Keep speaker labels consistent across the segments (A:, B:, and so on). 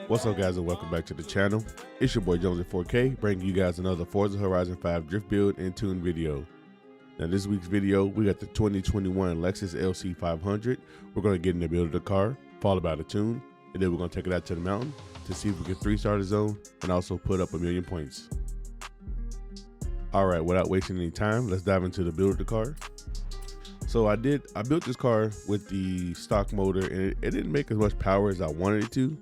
A: What's up, guys, and welcome back to the channel. It's your boy Jones at 4K, bringing you guys another Forza Horizon 5 drift build and tune video. Now, this week's video, we got the 2021 Lexus LC500. We're going to get in the build of the car, followed by the tune, and then we're going to take it out to the mountain to see if we can 3-star the zone and also put up 1,000,000 points. All right, without wasting any time, let's dive into the build of the car. So I built this car with the stock motor, and it didn't make as much power as I wanted it to.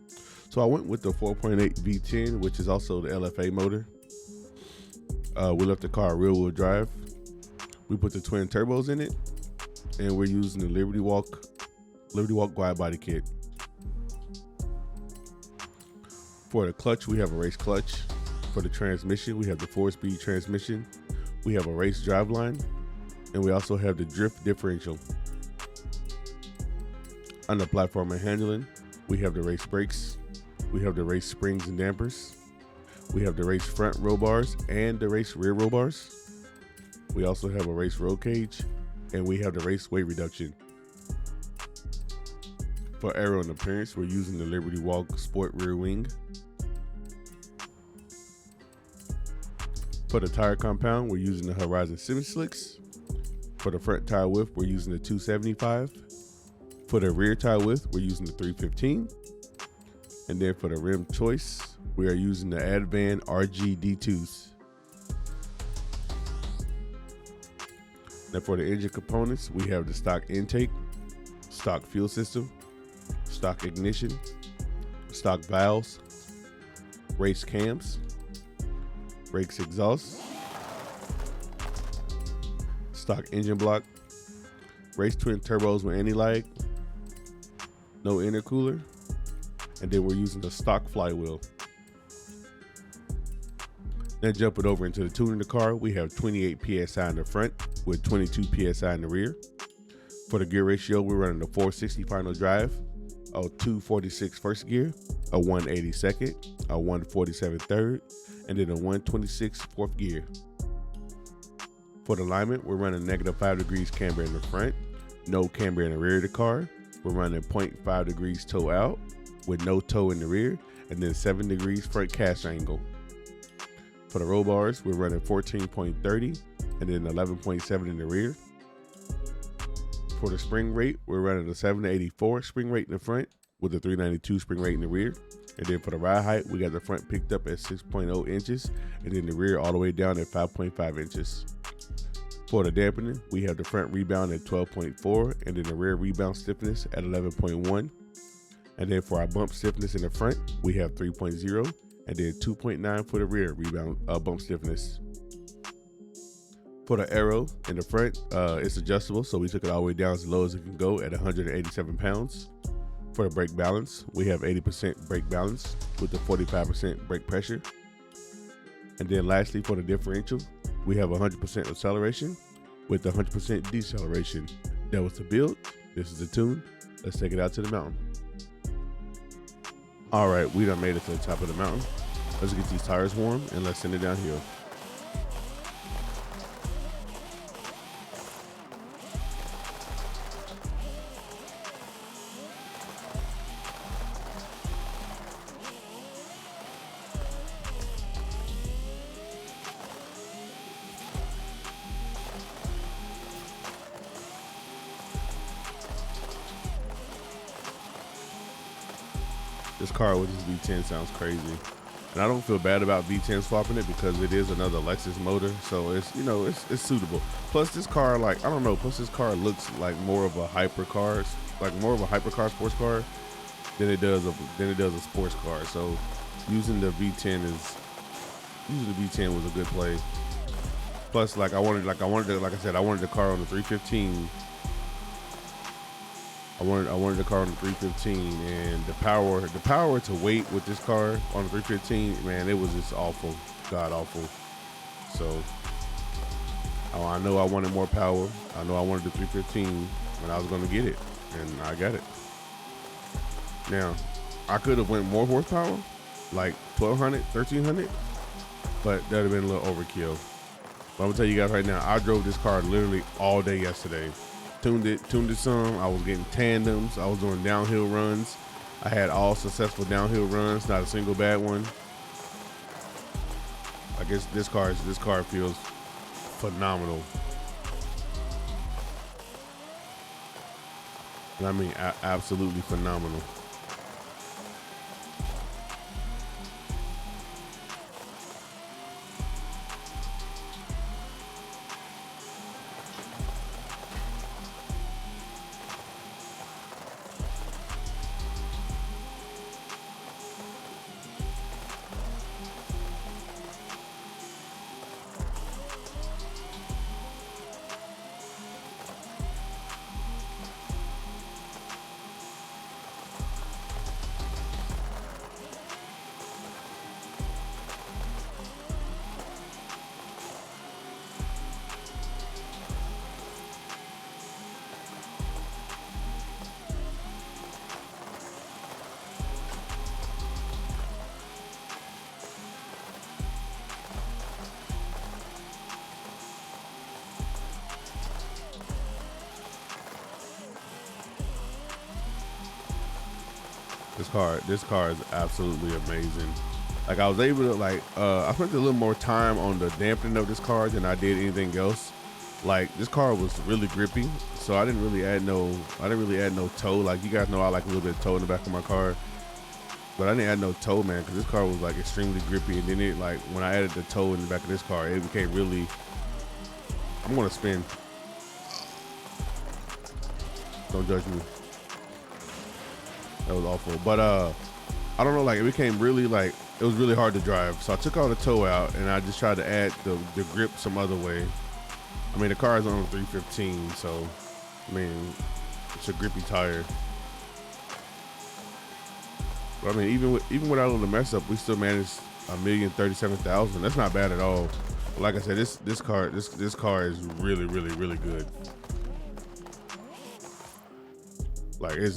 A: So I went with the 4.8 V10, which is also the LFA motor. We left the car rear wheel drive. We put the twin turbos in it, and we're using the Liberty Walk wide body kit. For the clutch, we have a race clutch. For the transmission, we have the 4-speed transmission. We have a race driveline, and we also have the drift differential. On the platform and handling, we have the race brakes. We have the race springs and dampers. We have the race front roll bars and the race rear roll bars. We also have a race roll cage, and we have the race weight reduction. For aero and appearance, we're using the Liberty Walk Sport rear wing. For the tire compound, we're using the Horizon 7 slicks. For the front tire width, we're using the 275. For the rear tire width, we're using the 315. And then for the rim choice, we are using the Advan RG D2s. Now for the engine components, we have the stock intake, stock fuel system, stock ignition, stock valves, race cams, race exhaust, stock engine block, race twin turbos with anti-lag, no intercooler, and then we're using the stock flywheel. Then jumping over into the tuning of the car, we have 28 PSI in the front with 22 PSI in the rear. For the gear ratio, we're running the 460 final drive, a 246 first gear, a 180 second, a 147 third, and then a 126 fourth gear. For the alignment, we're running -5 degrees camber in the front, no camber in the rear of the car. We're running 0.5 degrees toe out with no toe in the rear, and then 7 degrees front cast angle. For the roll bars, we're running 14.30 and then 11.7 in the rear. For the spring rate, we're running a 784 spring rate in the front with a 392 spring rate in the rear. And then for the ride height, we got the front picked up at 6.0 inches and then the rear all the way down at 5.5 inches. For the dampening, we have the front rebound at 12.4 and then the rear rebound stiffness at 11.1. And then for our bump stiffness in the front, we have 3.0 and then 2.9 for the rear rebound bump stiffness. For the aero in the front, it's adjustable, so we took it all the way down as low as it can go at 187 pounds. For the brake balance, we have 80% brake balance with the 45% brake pressure. And then lastly, for the differential, we have 100% acceleration with 100% deceleration. That was the build. This is the tune. Let's take it out to the mountain. All right, we done made it to the top of the mountain. Let's get these tires warm and let's send it downhill. This car with this V10 sounds crazy, and I don't feel bad about V10 swapping it because it is another Lexus motor, so it's, you know, it's suitable. Plus this car, like, I don't know, plus this car looks like more of a hypercar, sports car than it does a sports car. So using the V10 was a good play. Plus, like I wanted the car on the 315. I wanted the car on the 315, and the power to weight with this car on the 315, man, it was just awful, god awful. So I know I wanted more power. I know I wanted the 315, and I was gonna get it, and I got it. Now, I could have went more horsepower, like 1,200, 1,300, but that'd have been a little overkill. But I'm gonna tell you guys right now, I drove this car literally all day yesterday. tuned it some. I was getting tandems. I was doing downhill runs. I had all successful downhill runs, not a single bad one. I guess this car feels phenomenal. And I mean, absolutely phenomenal. This car is absolutely amazing. Like I was able to I spent a little more time on the dampening of this car than I did anything else. Like this car was really grippy, so I didn't really add no toe. Like you guys know I like a little bit of toe in the back of my car, but I didn't add no toe, man, because this car was like extremely grippy. And then it when I added the toe in the back of this car, it became really. I'm gonna spin. Don't judge me. That was awful, but I don't know, like it became really it was really hard to drive. So I took all the toe out and I just tried to add the grip some other way. I mean, the car is on 315, so I mean it's a grippy tire. But I mean, even without all the mess up, we still managed 1,037,000. That's not bad at all. But like I said, this car is really good. Like it's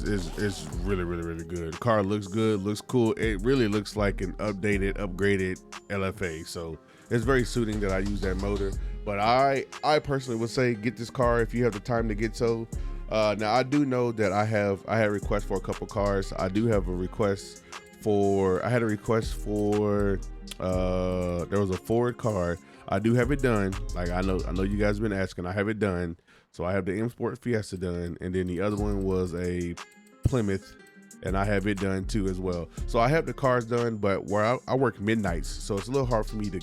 A: really good. The car looks good, looks cool. It really looks like an updated, upgraded LFA. So it's very suiting that I use that motor. But I personally would say get this car if you have the time to get so. Now I do know that I had requests for a couple cars. I do have a request for. I had a request for. There was a Ford car. I do have it done. Like I know you guys have been asking. I have it done. So I have the M Sport Fiesta done, and then the other one was a Plymouth, and I have it done too as well. So I have the cars done, but where I work midnights, so it's a little hard for me to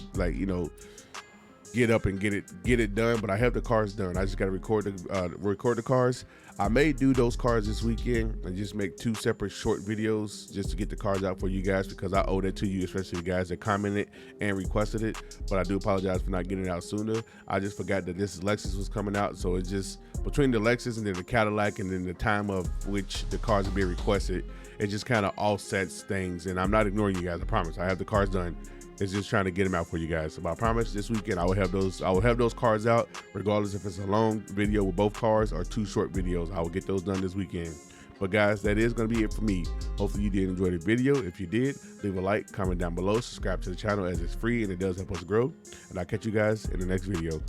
A: get up and get it done. But I have the cars done. I just got to record the cars. I may do those cars this weekend and just make 2 separate short videos just to get the cars out for you guys, because I owe that to you, especially the guys that commented and requested it. But I do apologize for not getting it out sooner. I just forgot that this Lexus was coming out, so it's just between the Lexus and then the Cadillac and then the time of which the cars are being requested, it just kind of offsets things. And I'm not ignoring you guys, I promise. I have the cars done. It's just trying to get them out for you guys. So I promise this weekend I will have those cars out, regardless if it's a long video with both cars or 2 short videos. I will get those done this weekend. But guys, that is going to be it for me. Hopefully you did enjoy the video. If you did, leave a like, comment down below, subscribe to the channel as it's free and it does help us grow. And I'll catch you guys in the next video.